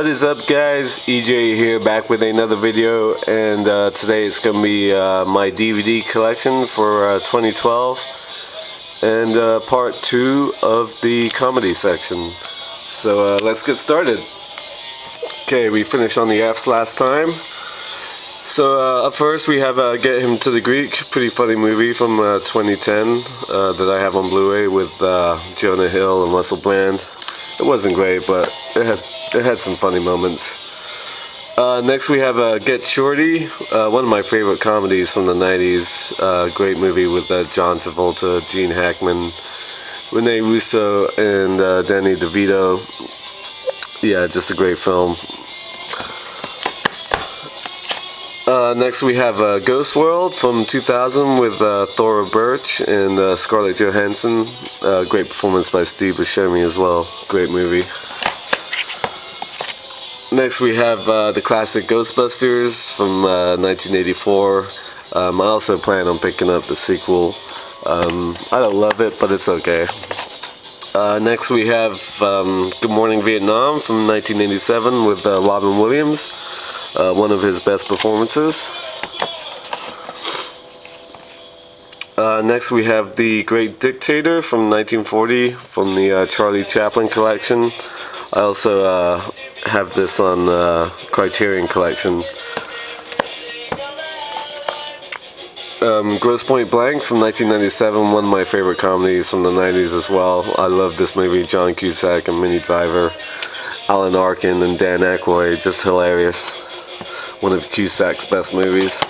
What is up, guys? EJ here, back with another video, and today it's going to be my DVD collection for 2012 and part 2 of the comedy section. So let's get started. Okay, we finished on the F's last time. So up first we have Get Him to the Greek, pretty funny movie from 2010 that I have on Blu-ray with Jonah Hill and Russell Brand. It wasn't great, but it had some funny moments. Next we have Get Shorty, one of my favorite comedies from the 90s. Great movie with John Travolta, Gene Hackman, Rene Russo, and Danny DeVito. Yeah, just a great film. Next we have Ghost World from 2000 with Thora Birch and Scarlett Johansson. Great performance by Steve Buscemi as well. Great movie. Next we have the classic Ghostbusters from 1984. I also plan on picking up the sequel. I don't love it, but it's okay. Next we have Good Morning Vietnam from 1987 with Robin Williams. One of his best performances. Next we have The Great Dictator from 1940 from the Charlie Chaplin collection. I also have this on Criterion collection. Grosse Pointe Blank from 1997, one of my favorite comedies from the 90s as well. I love this movie. John Cusack and Minnie Driver, Alan Arkin and Dan Aykroyd, just hilarious. One of Cusack's best movies.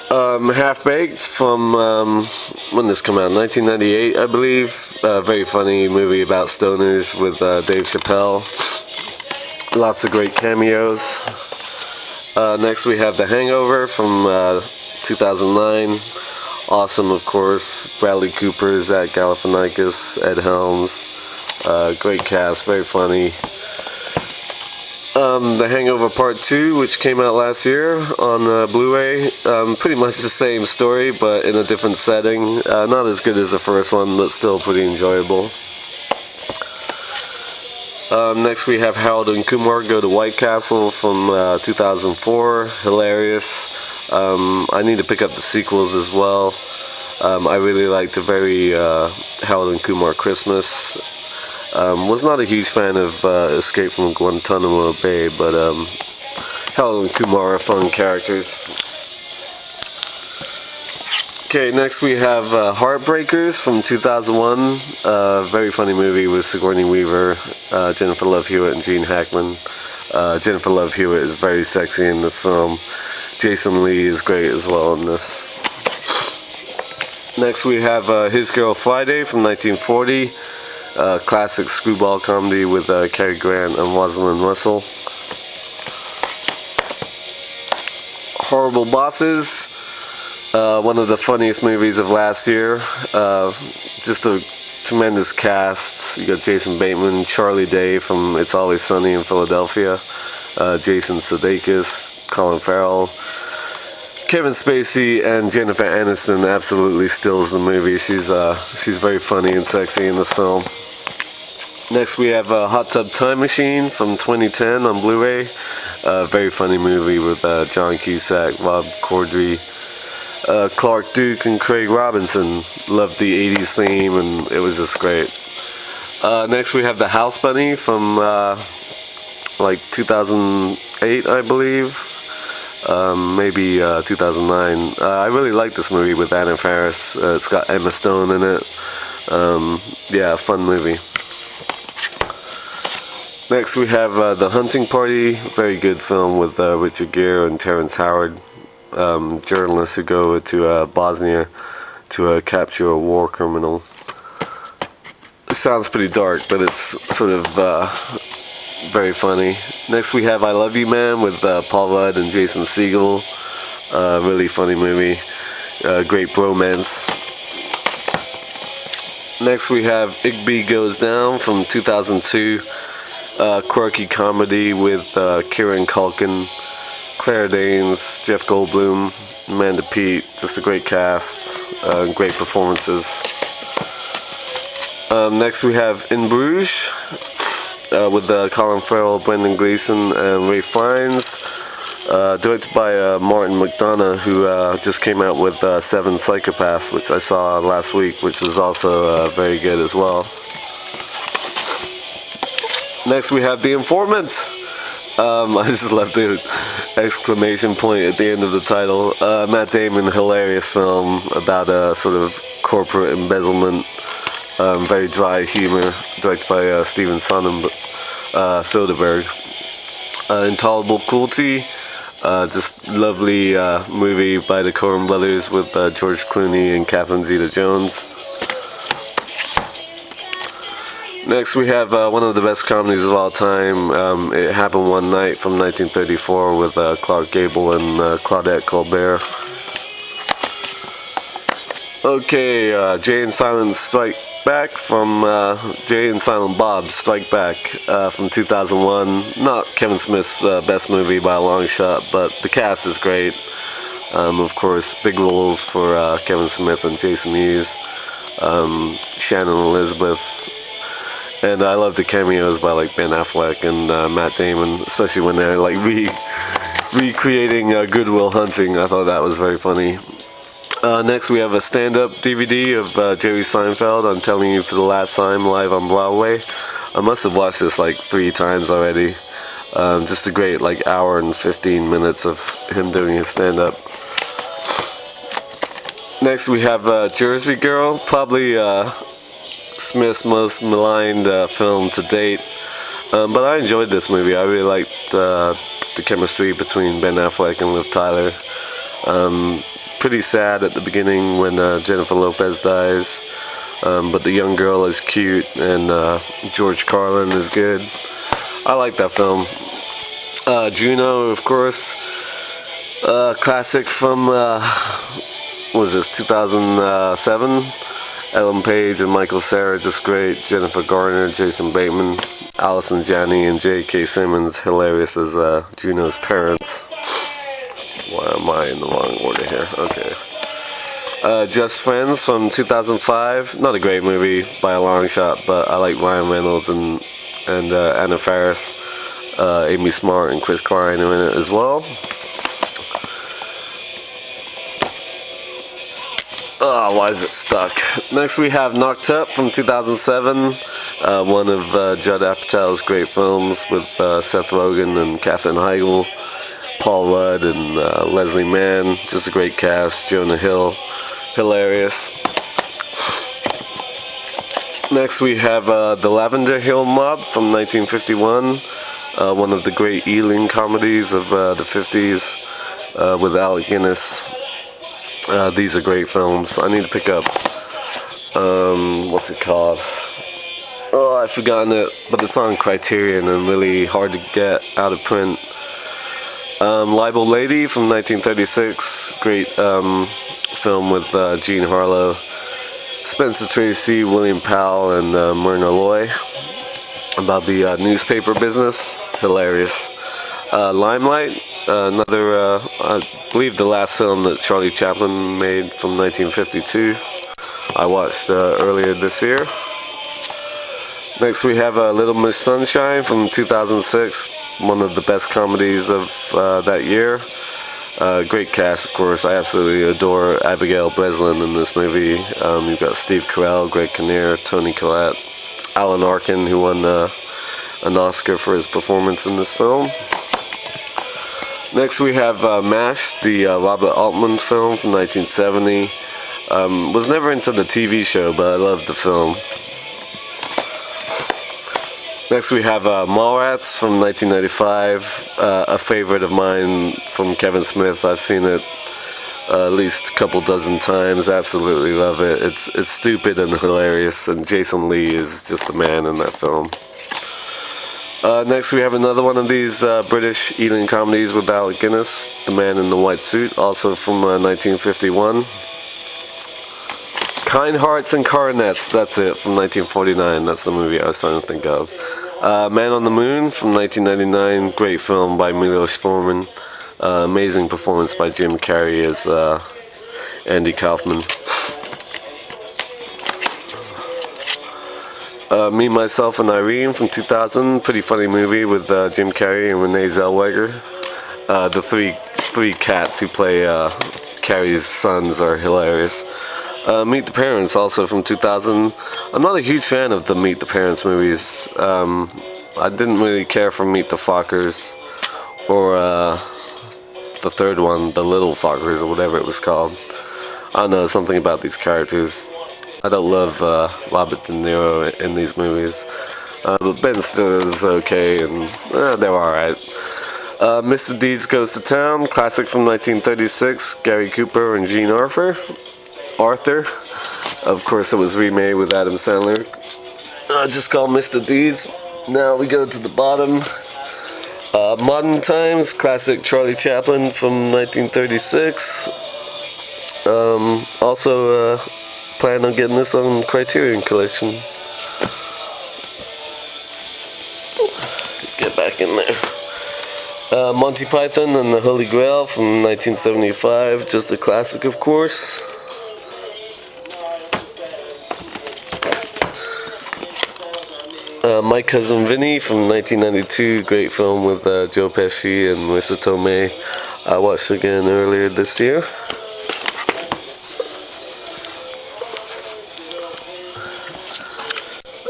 Half Baked from, when did this come out? 1998, I believe. Very funny movie about stoners with Dave Chappelle. Lots of great cameos. Next we have The Hangover from 2009. Awesome, of course. Bradley Cooper, Zach Galifianakis, Ed Helms. Great cast, very funny. The Hangover Part 2, which came out last year on Blu-ray. Pretty much the same story, but in a different setting. Not as good as the first one, but still pretty enjoyable. Next we have Harold and Kumar Go to White Castle from 2004. Hilarious. I need to pick up the sequels as well. I really liked the very Harold and Kumar Christmas. Was not a huge fan of Escape from Guantanamo Bay, but Harold and Kumar are fun characters. Okay, next we have Heartbreakers from 2001. Very funny movie with Sigourney Weaver, Jennifer Love Hewitt, and Gene Hackman. Jennifer Love Hewitt is very sexy in this film. Jason Lee is great as well in this. Next we have His Girl Friday from 1940. Classic screwball comedy with Cary Grant and Rosalind Russell. Horrible Bosses, one of the funniest movies of last year. Just a tremendous cast. You got Jason Bateman, Charlie Day from It's Always Sunny in Philadelphia, Jason Sudeikis, Colin Farrell. Kevin Spacey and Jennifer Aniston absolutely steals the movie. She's very funny and sexy in this film. Next we have Hot Tub Time Machine from 2010 on Blu-ray. Very funny movie with John Cusack, Rob Corddry, Clark Duke, and Craig Robinson. Loved the 80s theme, and it was just great. Next we have The House Bunny from like 2008, I believe. Maybe 2009. I really like this movie with Anna Faris. It's got Emma Stone in it. Yeah, fun movie. Next we have The Hunting Party. Very good film with Richard Gere and Terrence Howard. Journalists who go to Bosnia to capture a war criminal. It sounds pretty dark, but it's sort of very funny. Next we have I Love You Man with Paul Rudd and Jason Segel. Really funny movie. Great bromance. Next we have Igby Goes Down from 2002. Quirky comedy with Kieran Culkin, Claire Danes, Jeff Goldblum, Amanda Peet. Just a great cast. Great performances. Next we have In Bruges. with Colin Farrell, Brendan Gleeson, and Ray Fiennes. Directed by Martin McDonagh, who just came out with Seven Psychopaths, which I saw last week, which was also very good as well. Next we have The Informant. I just left the exclamation point at the end of the title. Matt Damon, hilarious film about a sort of corporate embezzlement, very dry humor, directed by Steven Soderbergh. Intolerable Cruelty. Just lovely movie by the Coen brothers with George Clooney and Catherine Zeta-Jones. Next we have one of the best comedies of all time, It Happened One Night from 1934 with Clark Gable and Claudette Colbert. Okay, Jay and Silent Strike Back from Jay and Silent Bob Strike Back from 2001. Not Kevin Smith's best movie by a long shot, but the cast is great. Of course, big roles for Kevin Smith and Jason Mewes, Shannon Elizabeth, and I love the cameos by like Ben Affleck and Matt Damon, especially when they're like recreating Good Will Hunting. I thought that was very funny. Next we have a stand-up DVD of Jerry Seinfeld, I'm Telling You for the Last Time, live on Broadway. I must have watched this like 3 times already. Just a great like hour and 15 minutes of him doing his stand-up. Next we have Jersey Girl, probably Smith's most maligned film to date. But I enjoyed this movie. I really liked the chemistry between Ben Affleck and Liv Tyler. Pretty sad at the beginning when Jennifer Lopez dies, but the young girl is cute and George Carlin is good. I like that film. Juno, of course, classic from what was this, 2007? Ellen Page and Michael Cera, just great. Jennifer Garner, Jason Bateman, Allison Janney, and J.K. Simmons, hilarious as Juno's parents. Why am I in the wrong order here? Okay. Just Friends from 2005. Not a great movie by a long shot, but I like Ryan Reynolds and Anna Faris. Amy Smart and Chris Klein are in it as well. Oh, why is it stuck? Next we have Knocked Up from 2007. One of Judd Apatow's great films with Seth Rogen and Katherine Heigl. Paul Rudd and Leslie Mann, just a great cast. Jonah Hill, hilarious. Next we have The Lavender Hill Mob from 1951, one of the great Ealing comedies of the 50s with Alec Guinness. These are great films. I need to pick up, what's it called? Oh, I've forgotten it, but it's on Criterion and really hard to get out of print. Libel Lady from 1936, great film with Jean Harlow, Spencer Tracy, William Powell, and Myrna Loy, about the newspaper business, hilarious. Limelight, another, I believe the last film that Charlie Chaplin made from 1952, I watched earlier this year. Next we have Little Miss Sunshine from 2006, one of the best comedies of that year. Great cast, of course. I absolutely adore Abigail Breslin in this movie. You've got Steve Carell, Greg Kinnear, Toni Collette, Alan Arkin, who won an Oscar for his performance in this film. Next we have MASH, the Robert Altman film from 1970. Was never into the TV show, but I loved the film. Next we have Mallrats from 1995, a favorite of mine from Kevin Smith. I've seen it at least a couple dozen times. Absolutely love it. It's stupid and hilarious, and Jason Lee is just the man in that film. Next we have another one of these British Ealing comedies with Alec Guinness, The Man in the White Suit, also from 1951. Kind Hearts and Coronets, that's it, from 1949. That's the movie I was trying to think of. Man on the Moon from 1999, great film by Milos Forman. Amazing performance by Jim Carrey as Andy Kaufman. Me, Myself, and Irene from 2000. Pretty funny movie with Jim Carrey and Renee Zellweger. The three cats who play Carrey's sons are hilarious. Meet the Parents, also from 2000. I'm not a huge fan of the Meet the Parents movies. I didn't really care for Meet the Fockers or the third one, The Little Fockers, or whatever it was called. I don't know, something about these characters. I don't love Robert De Niro in these movies. But Ben Stiller's okay, and they're alright. Mr. Deeds Goes to Town, classic from 1936, Gary Cooper and Jean Arthur. Of course, it was remade with Adam Sandler. Just called Mr. Deeds. Now we go to the bottom. Modern Times, classic Charlie Chaplin from 1936. Also, plan on getting this on Criterion Collection. Get back in there. Monty Python and the Holy Grail from 1975, just a classic, of course. My Cousin Vinny from 1992, great film with Joe Pesci and Marissa Tomei. I watched it again earlier this year.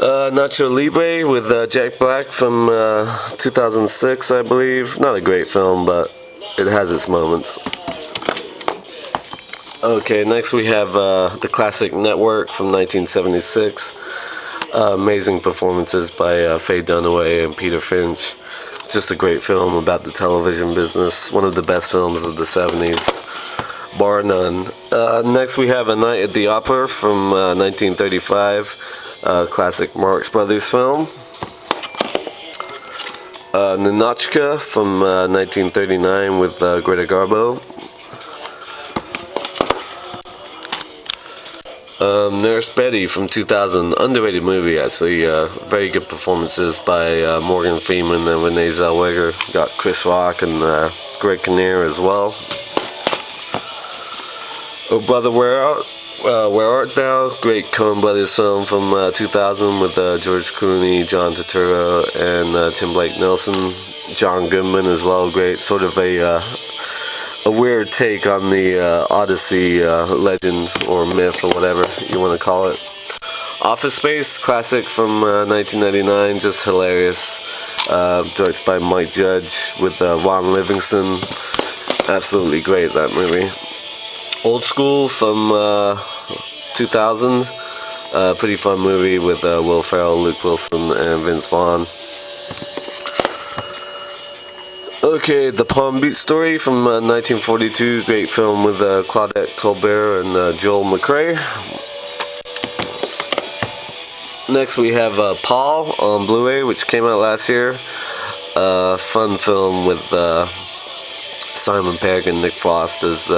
Nacho Libre with Jack Black from 2006, I believe. Not a great film, but it has its moments. Okay, next we have the classic Network from 1976. Amazing performances by Faye Dunaway and Peter Finch. Just a great film about the television business. One of the best films of the 70s, bar none. Next we have A Night at the Opera from 1935. Classic Marx Brothers film. Ninotchka from 1939 with Greta Garbo. Nurse Betty from 2000, underrated movie actually. Very good performances by Morgan Freeman and Renee Zellweger. Got Chris Rock and Greg Kinnear as well. Oh Brother, Where Art Thou? Great Coen Brothers film from 2000 with George Clooney, John Turturro, and Tim Blake Nelson. John Goodman as well. Great, sort of a weird take on the Odyssey legend or myth or whatever you want to call it. Office Space, classic from 1999, just hilarious. Directed by Mike Judge with Ron Livingston. Absolutely great, that movie. Old School from 2000. Pretty fun movie with Will Ferrell, Luke Wilson, and Vince Vaughn. Okay, The Palm Beach Story from 1942. Great film with Claudette Colbert and Joel McCrea. Next we have Paul on Blu-ray, which came out last year. Fun film with Simon Pegg and Nick Frost as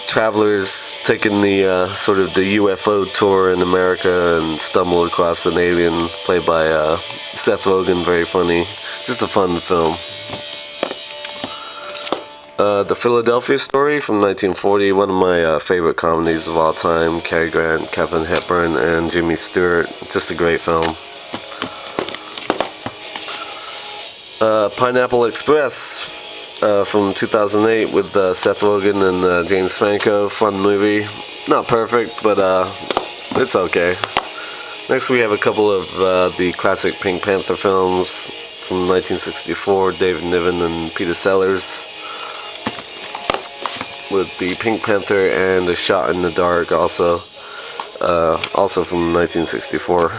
travelers taking the sort of the UFO tour in America and stumble across an alien played by Seth Rogen. Very funny. Just a fun film. The Philadelphia Story from 1940, one of my favorite comedies of all time. Cary Grant, Katharine Hepburn, and Jimmy Stewart. Just a great film. Pineapple Express from 2008 with Seth Rogen and James Franco. Fun movie. Not perfect, but it's okay. Next we have a couple of the classic Pink Panther films from 1964, David Niven and Peter Sellers, with the Pink Panther and A Shot in the Dark, also from 1964.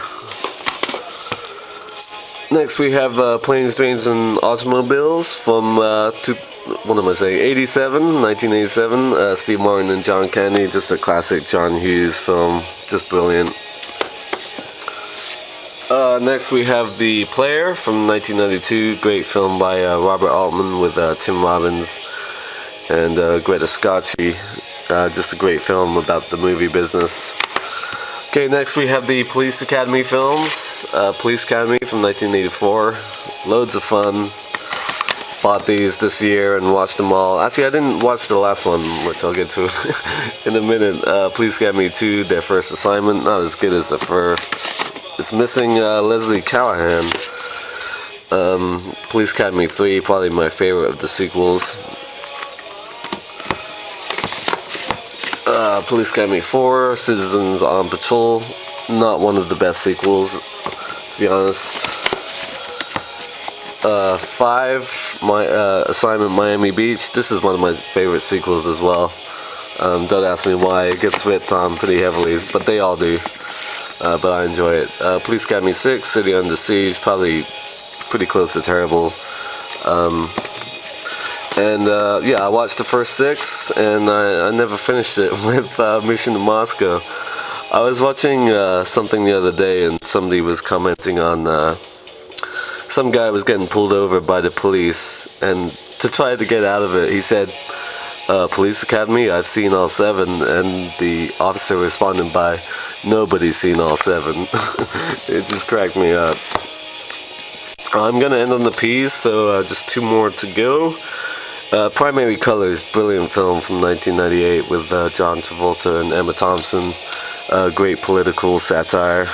Next we have Planes, Trains, and Automobiles from 1987, Steve Martin and John Candy. Just a classic John Hughes film, just brilliant. Next we have The Player from 1992, great film by Robert Altman with Tim Robbins and Greta Scacchi. Just a great film about the movie business. Okay, next we have the Police Academy films. Police Academy from 1984, loads of fun. Bought these this year and watched them all. Actually, I didn't watch the last one, which I'll get to in a minute. Police Academy 2, Their First Assignment, not as good as the first. It's missing Leslie Callahan. Police Academy 3, probably my favorite of the sequels. Police Academy 4, Citizens on Patrol, not one of the best sequels, to be honest. 5, my Assignment Miami Beach. This is one of my favorite sequels as well. Don't ask me why, it gets ripped on pretty heavily, but they all do. But I enjoy it. Police Academy 6, City Under Siege, probably pretty close to terrible. Yeah, I watched the first 6, and I never finished it with Mission to Moscow. I was watching something the other day, and somebody was commenting on some guy was getting pulled over by the police, and to try to get out of it, he said, Police Academy, I've seen all 7, and the officer responded by, nobody's seen all 7. It just cracked me up. I'm gonna end on the P's, so just 2 more to go. Primary Colors, brilliant film from 1998 with John Travolta and Emma Thompson. Great political satire.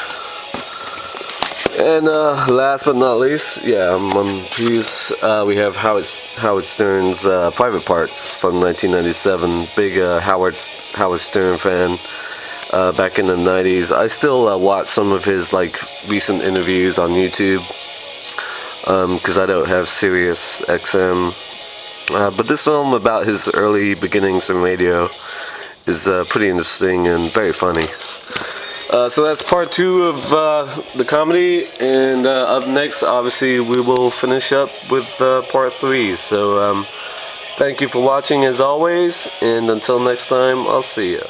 And last but not least, yeah, on P's, we have Howard Stern's Private Parts from 1997. Big Howard Stern fan. Back in the 90s. I still watch some of his recent interviews on YouTube because I don't have Sirius XM. But this film about his early beginnings in radio is pretty interesting and very funny. So that's part 2 of the comedy, and up next, obviously, we will finish up with part 3. So thank you for watching as always, and until next time, I'll see you.